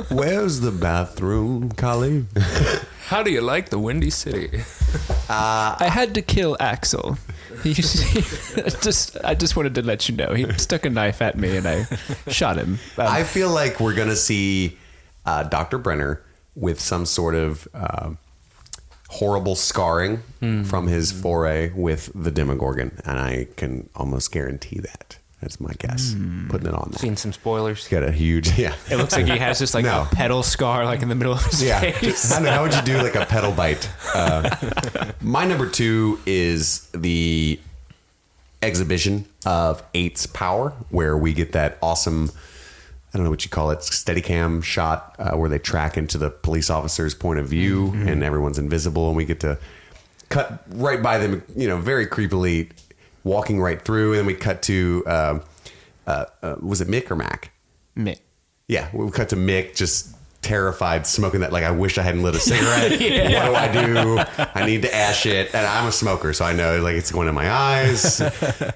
F: Where's the bathroom, Callie?
G: How do you like the Windy City?
H: I had to kill Axel. I just wanted to let you know. He stuck a knife at me and I shot him.
F: I feel like we're going to see Dr. Brenner with some sort of horrible scarring from his foray with the Demogorgon. And I can almost guarantee that. That's my guess. Putting it on there.
G: Seen some spoilers.
F: He's got a huge,
H: It looks like he has just like a pedal scar like in the middle of his face.
F: I don't know, how would you do like a pedal bite? My number 2 is the exhibition of 8's power, where we get that awesome, I don't know what you call it, Steadicam shot where they track into the police officer's point of view and everyone's invisible, and we get to cut right by them, very creepily walking right through, and then we cut to was it Mick or Mac?
H: Mick.
F: Yeah, we cut to Mick just terrified, smoking that, like, I wish I hadn't lit a cigarette. What do? I need to ash it. And I'm a smoker, so I know, like, it's going in my eyes.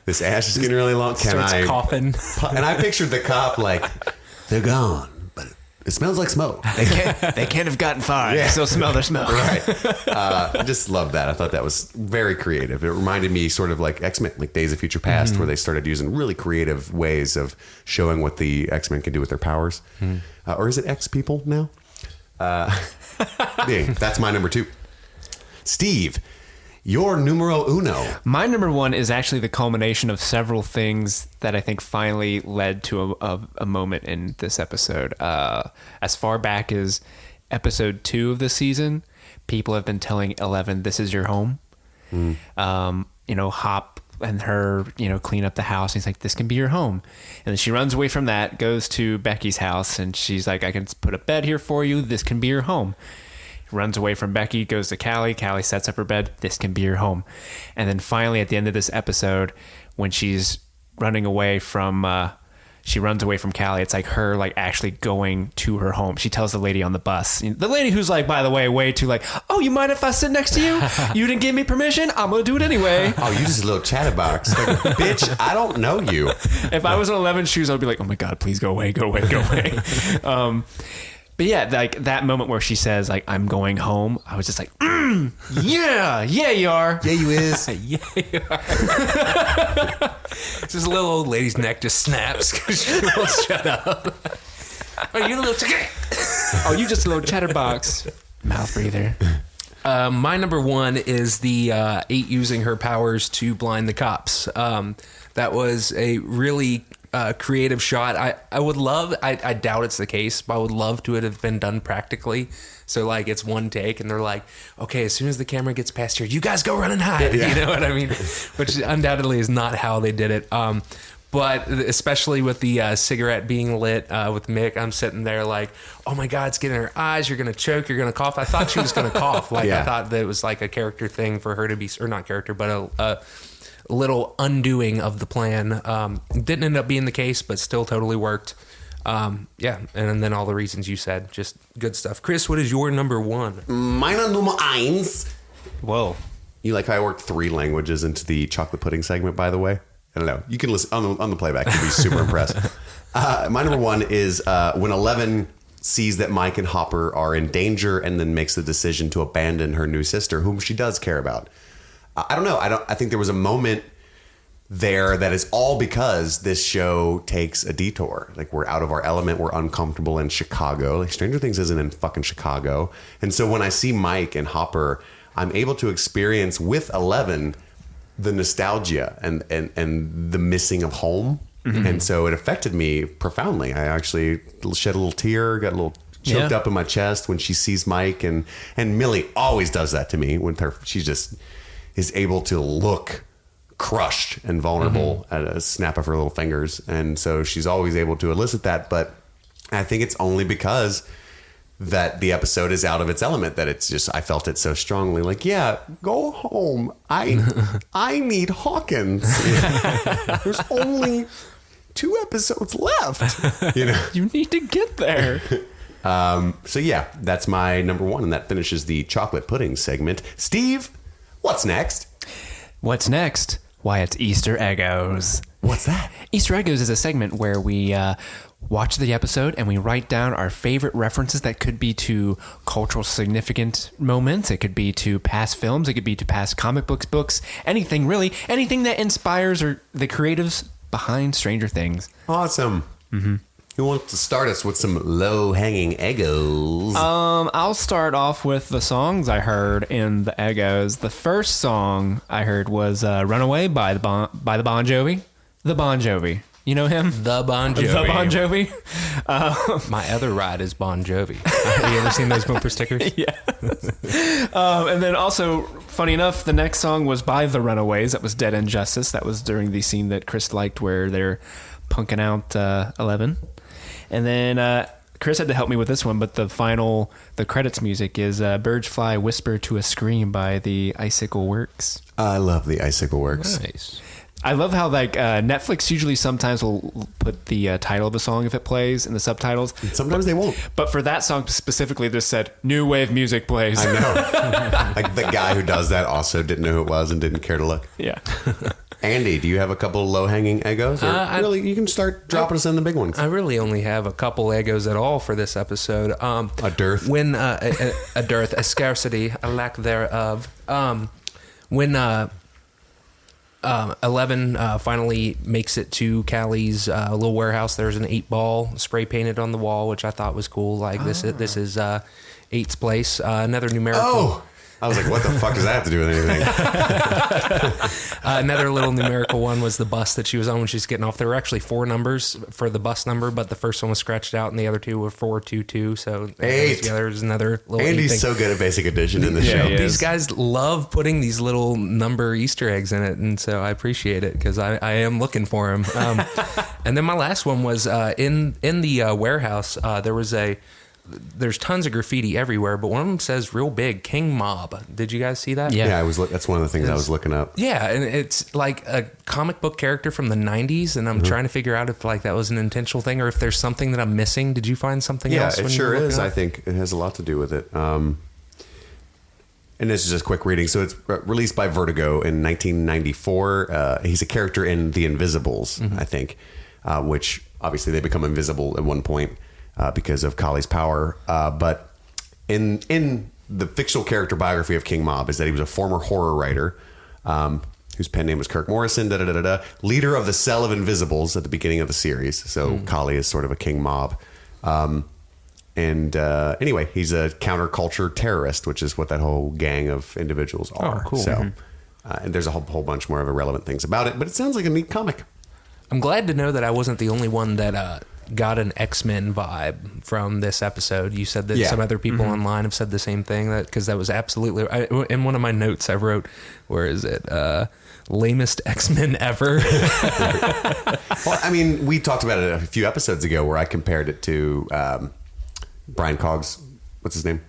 F: This ash is getting really long.
G: Starts coughing.
F: And I pictured the cop like, they're gone, but it smells like smoke.
H: They can't have gotten far.
F: Yeah.
H: They still smell their smoke.
F: Right. I just love that. I thought that was very creative. It reminded me sort of like X-Men, like Days of Future Past, where they started using really creative ways of showing what the X-Men can do with their powers. Or is it X-People now? Yeah, that's my number 2. Steve, your numero uno.
H: My number 1 is actually the culmination of several things that I think finally led to a moment in this episode. As far back as episode 2 of the season, people have been telling Eleven, "This is your home." Hop and her, clean up the house. And he's like, "This can be your home." And then she runs away from that, goes to Becky's house, and she's like, "I can put a bed here for you. This can be your home." Runs away from Becky, goes to Callie. Callie sets up her bed. "This can be your home." And then finally, at the end of this episode, when she's running away from, she runs away from Callie. It's like her, like, actually going to her home. She tells the lady on the bus, the lady who's like, by the way too, like, "Oh, you mind if I sit next to you? You didn't give me permission. I'm gonna do it anyway."
F: Oh, you just a little chatterbox. Like, bitch, I don't know you.
H: If I was in 11's shoes, I'd be like, "Oh my God, please go away, go away, go away." But yeah, like that moment where she says, like, "I'm going home," I was just like, yeah, you are.
F: Yeah, you is.
G: Yeah, you are. This little old lady's neck just snaps because she won't shut up. Oh, you little
H: Oh, you just a little chatterbox. Mouth breather.
G: My number 1 is the 8 using her powers to blind the cops. That was a really creative shot. I would love, I doubt it's the case, but I would love to it have been done practically. So, like, it's one take and they're like, "Okay, as soon as the camera gets past here, you guys go run and hide."
F: Yeah.
G: You know what I mean? Which undoubtedly is not how they did it. But especially with the cigarette being lit with Mick, I'm sitting there like, "Oh my God, it's getting in her eyes. You're going to choke. You're going to cough." I thought she was going to cough. Like, I thought that it was like a character thing for her to be, or not character, but a little undoing of the plan. Didn't end up being the case, but still totally worked. Yeah, and then all the reasons you said, just good stuff. Chris, what is your number 1?
F: Meine Nummer 1.
H: Whoa.
F: You like how I worked 3 languages into the chocolate pudding segment, by the way? I don't know. You can listen on the playback. You'll be super impressed. My number 1 is when Eleven sees that Mike and Hopper are in danger and then makes the decision to abandon her new sister, whom she does care about. I don't know. I think there was a moment there that is all because this show takes a detour. Like, we're out of our element. We're uncomfortable in Chicago. Like, Stranger Things isn't in fucking Chicago. And so when I see Mike and Hopper, I'm able to experience with Eleven the nostalgia and the missing of home. And so it affected me profoundly. I actually shed a little tear, got a little choked up in my chest when she sees Mike, and Millie always does that to me when she just is able to look crushed and vulnerable at a snap of her little fingers. And so she's always able to elicit that. But I think it's only because that the episode is out of its element that it's just, I felt it so strongly. Like, yeah, go home. I need Hawkins. There's only 2 episodes left.
H: You need to get there.
F: So yeah, that's my number 1, and that finishes the chocolate pudding segment. Steve, what's next?
H: What's next? Why, it's Easter Eggos.
F: What's that?
H: Easter Eggos is a segment where we watch the episode and we write down our favorite references that could be to cultural significant moments. It could be to past films. It could be to past comic books, anything really. Anything that inspires or the creatives behind Stranger Things.
F: Awesome. Who wants to start us with some low-hanging Eggos?
H: I'll start off with the songs I heard in the Eggos. The first song I heard was "Runaway" by the Bon Jovi. The Bon Jovi. You know him?
G: The Bon Jovi.
H: The Bon Jovi.
G: My other ride is Bon Jovi. Have you ever seen those bumper stickers?
H: Yeah. And then also, funny enough, the next song was by The Runaways. That was Dead End Justice. That was during the scene that Chris liked where they're punking out 11. And then Chris had to help me with this one, but the credits music is Birds Fly Whisper to a Scream by the Icicle Works.
F: I love the Icicle Works.
G: Nice.
H: I love how Netflix usually sometimes will put the title of the song if it plays in the subtitles.
F: Sometimes they won't.
H: But for that song specifically, they just said new wave music plays.
F: I know. Like the guy who does that also didn't know who it was and didn't care to look.
H: Yeah.
F: Andy, do you have a couple low-hanging egos? Or really, you can start dropping us in the big ones.
G: I really only have a couple egos at all for this episode.
F: A dearth?
G: When a dearth, a scarcity, a lack thereof. When 11 finally makes it to Callie's little warehouse, there's an 8-ball spray painted on the wall, which I thought was cool. Like this is 8's place. Another numerical.
F: Oh, I was like, what the fuck does that have to do with anything?
G: Another little numerical one was the bus that she was on when she's getting off. There were actually 4 numbers for the bus number, but the first one was scratched out and the other 2 were 422. So
F: 8.
G: There's another little
F: Andy's
G: 8 thing.
F: so good at Basic Addition in the show.
H: he
G: These
H: is.
G: guys love putting these little number Easter eggs in it, and so I appreciate it because I am looking for them. And then my last one was in the warehouse. There's tons of graffiti everywhere, but one of them says real big, King Mob. Did you guys see that?
F: Yeah, that's one of the things I was looking up.
G: Yeah, and it's like a comic book character from the 90s, and I'm trying to figure out if like that was an intentional thing or if there's something that I'm missing. Did you find something else?
F: Yeah, it
G: when you
F: sure
G: were looking
F: is.
G: up?
F: I think it has a lot to do with it. And this is just quick reading. So it's released by Vertigo in 1994. He's a character in The Invisibles, I think, which obviously they become invisible at one point because of Kali's power. But in the fictional character biography of King Mob is that he was a former horror writer whose pen name was Kirk Morrison, leader of the Cell of Invisibles at the beginning of the series. So Kali is sort of a King Mob. Anyway, he's a counterculture terrorist, which is what that whole gang of individuals are.
G: Oh, cool.
F: So, and there's a whole bunch more of irrelevant things about it, but it sounds like a neat comic.
G: I'm glad to know that I wasn't the only one that got an X-Men vibe from this episode. You said that some other people online have said the same thing, that because that was absolutely in one of my notes I wrote, where is it? Lamest X-Men ever.
F: Well, I mean, we talked about it a few episodes ago where I compared it to Brian Cox. What's his name?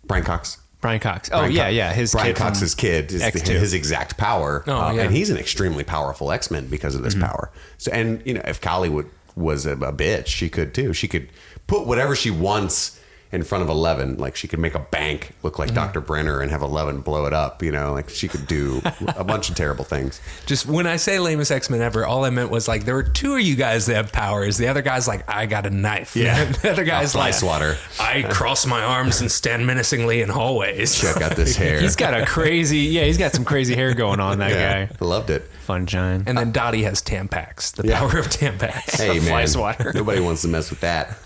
F: Brian Cox.
H: Brian Cox. Oh, yeah.
F: His Brian
H: kid from
F: Cox's kid is
H: X2.
F: his exact power.
G: Oh, yeah.
F: And he's an extremely powerful X-Men because of this power. So, and if Kali was a bitch, she could too. She could put whatever she wants in front of 11. Like she could make a bank look like Dr. Brenner and have 11 blow it up. Like she could do a bunch of terrible things.
G: Just when I say lamest X-Men ever, all I meant was like there were 2 of you guys that have powers. The other guy's like, I got a knife.
F: Yeah.
G: The other guy's
F: fly
G: like,
F: swatter.
G: I cross my arms and stand menacingly in hallways.
F: Check out this hair.
H: He's got he's got some crazy hair going on, that
F: Yeah,
H: guy.
F: I loved it.
H: Fun John.
G: And then Dottie has Tampax, the
F: Yeah.
G: power of Tampax.
F: Hey,
H: Fly
F: man.
H: swatter.
F: Nobody wants to mess with that.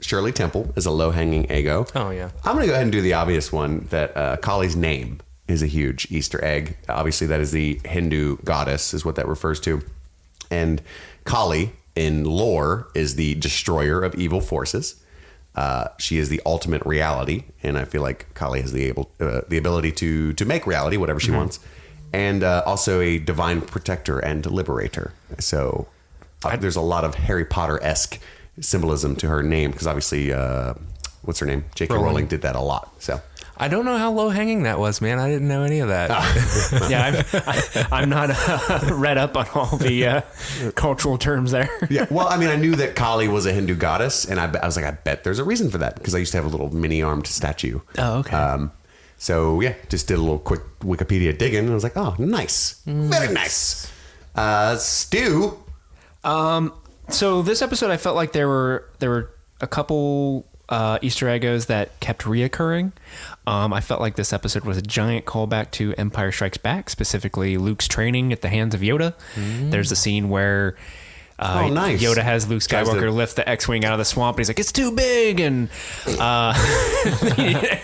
F: Shirley Temple is a low-hanging ego.
G: Oh, yeah.
F: I'm going to go ahead and do the obvious one, that Kali's name is a huge Easter egg. Obviously, that is the Hindu goddess, is what that refers to. And Kali, in lore, is the destroyer of evil forces. She is the ultimate reality, and I feel like Kali has the ability to make reality whatever she wants. And also a divine protector and liberator. So there's a lot of Harry Potter-esque symbolism to her name, because obviously, what's her name? J.K. Rowling did that a lot. So
G: I don't know how low hanging that was, man. I didn't know any of that.
H: Yeah, I'm not read up on all the cultural terms there.
F: yeah, well, I mean, I knew that Kali was a Hindu goddess, and I was like, I bet there's a reason for that, because I used to have a little mini-armed statue.
H: Oh, okay.
F: So yeah, just did a little quick Wikipedia digging, and I was like, oh, nice, very nice. Stu.
H: So this episode, I felt like there were a couple Easter eggs that kept reoccurring. I felt like this episode was a giant callback to Empire Strikes Back, specifically Luke's training at the hands of Yoda. There's a scene where
F: Oh, nice.
H: Yoda has Luke
F: Tries to-
H: Skywalker lift the X-Wing out of the swamp, and he's like, it's too big, and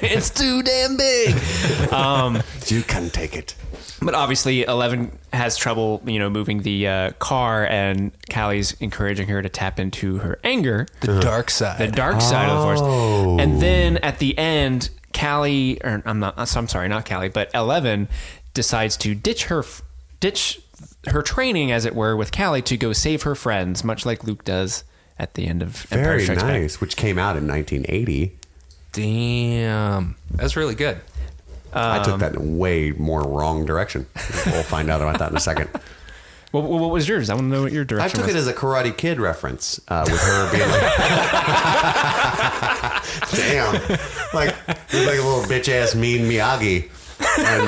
H: it's too damn big.
F: You can take it.
H: But obviously, 11 has trouble, moving the car, and Callie's encouraging her to tap into her anger,
G: The dark side.
H: the dark side of the Force. And then at the end, Callie, or I'm sorry, not Callie, but 11 decides to ditch her training, as it were, with Callie to go save her friends, much like Luke does at the end of Empire
F: Very
H: Strikes Back.
F: nice. Which came out in 1980.
G: Damn. That's really good.
F: I took that in a way more wrong direction. We'll find out about that in a second.
H: What was yours? I want to know what your
F: I
H: direction
F: took
H: was.
F: it as a Karate Kid reference with her being like, damn, like it was like a little bitch ass mean Miyagi. And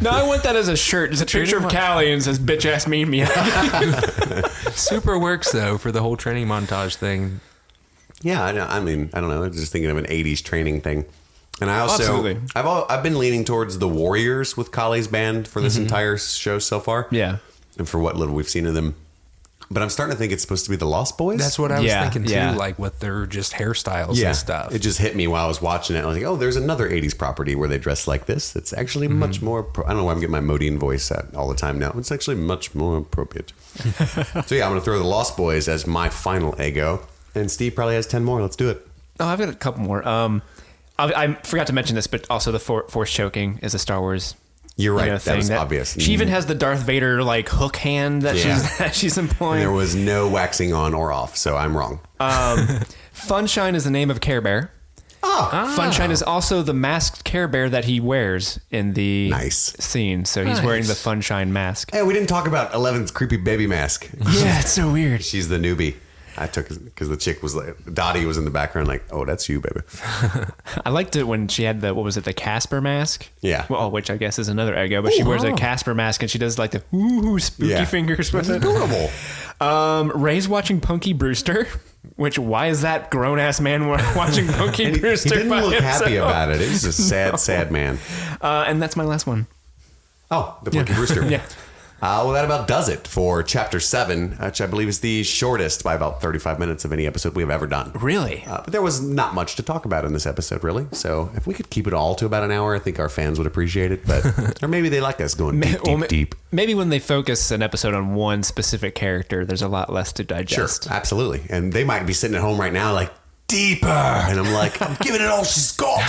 H: No, I want that as a shirt. Just a picture of Callie and says "bitch ass me."
G: Super works, though, for the whole training montage thing.
F: yeah, I mean, I don't know. I was just thinking of an 80s training thing. And I also,
H: Absolutely.
F: I've been leaning towards the Warriors with Kali's band for this entire show so far.
H: Yeah.
F: And for what little we've seen of them. But I'm starting to think it's supposed to be the Lost Boys.
G: That's what I was
H: Yeah,
G: thinking, too,
H: yeah.
G: like with their just hairstyles
F: yeah,
G: and stuff.
F: It just hit me while I was watching it. I was like, oh, there's another 80s property where they dress like this. It's actually much more, I don't know why I'm getting my Modine voice at all the time now. It's actually much more appropriate. So yeah, I'm going to throw the Lost Boys as my final Eggo. And Steve probably has 10 more. Let's do it.
H: Oh, I've got a couple more. I forgot to mention this, but also the Force choking is a Star Wars.
F: You're right.
H: Thing
F: that was obvious.
H: She even has the Darth Vader like hook hand that
F: Yeah.
H: she's
F: And
H: employing.
F: there was no waxing on or off, so I'm wrong.
H: Funshine is the name of Care Bear. Funshine is also the masked Care Bear that he wears in the
F: Nice.
H: scene. So he's wearing the Funshine mask.
F: Hey, we didn't talk about 11's creepy baby mask.
H: Yeah, it's so weird.
F: She's the newbie. I took because the chick was like, Dottie was in the background, like, oh, that's you, baby.
H: I liked it when she had the Casper mask.
F: Yeah.
H: Well, which I guess is another Eggo, but she wears a Casper mask and she does like the ooh spooky fingers with it.
F: Adorable.
H: Ray's watching Punky Brewster, which why is that grown ass man watching Punky
F: And he
H: Brewster?
F: didn't
H: by
F: look happy
H: himself?
F: about it. It was a sad, sad man.
H: And that's my last one.
F: Oh, the Punky Brewster.
H: Yeah.
F: Well, that about does it for Chapter 7, which I believe is the shortest by about 35 minutes of any episode we've ever done.
H: Really?
F: But there was not much to talk about in this episode, really. So if we could keep it all to about an hour, I think our fans would appreciate it. But or maybe they like us going deep.
H: Maybe when they focus an episode on one specific character, there's a lot less to
F: Sure,
H: digest.
F: absolutely. And they might be sitting at home right now like, deeper. And I'm like, I'm giving it all she's got.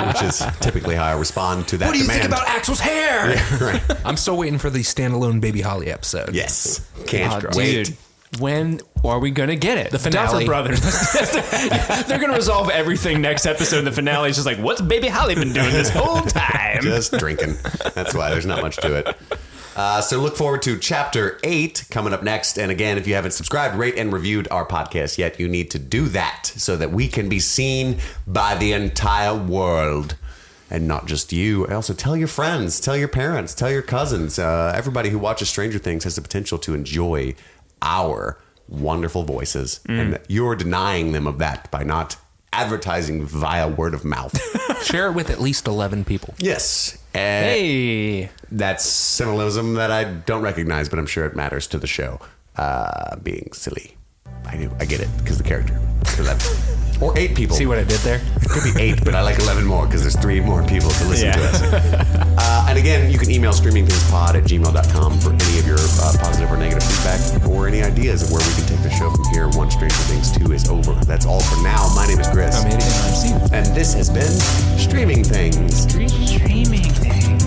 F: Which is typically how I respond to that
H: What do you
F: demand.
H: think about Axel's hair?
F: Yeah, right.
G: I'm still waiting for the standalone Baby Holly episode.
F: Yes. Can't
H: Oh,
F: wait.
H: dude, when are we gonna get it? The
G: finale.
H: Duffer Brothers. They're gonna resolve everything next episode. The finale is just like, what's Baby Holly been doing this whole time?
F: Just drinking. That's why there's not much to it. So look forward to Chapter 8 coming up next. And again, if you haven't subscribed, rate, and reviewed our podcast yet, you need to do that so that we can be seen by the entire world. And not just you. Also, tell your friends, tell your parents, tell your cousins. Everybody who watches Stranger Things has the potential to enjoy our wonderful voices. And you're denying them of that by not advertising via word of mouth.
G: Share it with at least 11 people.
F: Yes. And
H: Hey,
F: that's symbolism that I don't recognize, but I'm sure it matters to the show. Being silly. I do. I get it because the character. 11. Or 8 people.
G: See what I did there?
F: It could be 8, but I like 11 more because there's 3 more people to listen to us. And again, you can email streamingthingspod@gmail.com for any of your positive or negative feedback or any ideas of where we can take the show from here once Stranger Things 2 is over. That's all for now. My name is Chris.
G: I'm Eddie, and I'm Steve.
F: And this has been Streaming Things.
H: streaming things.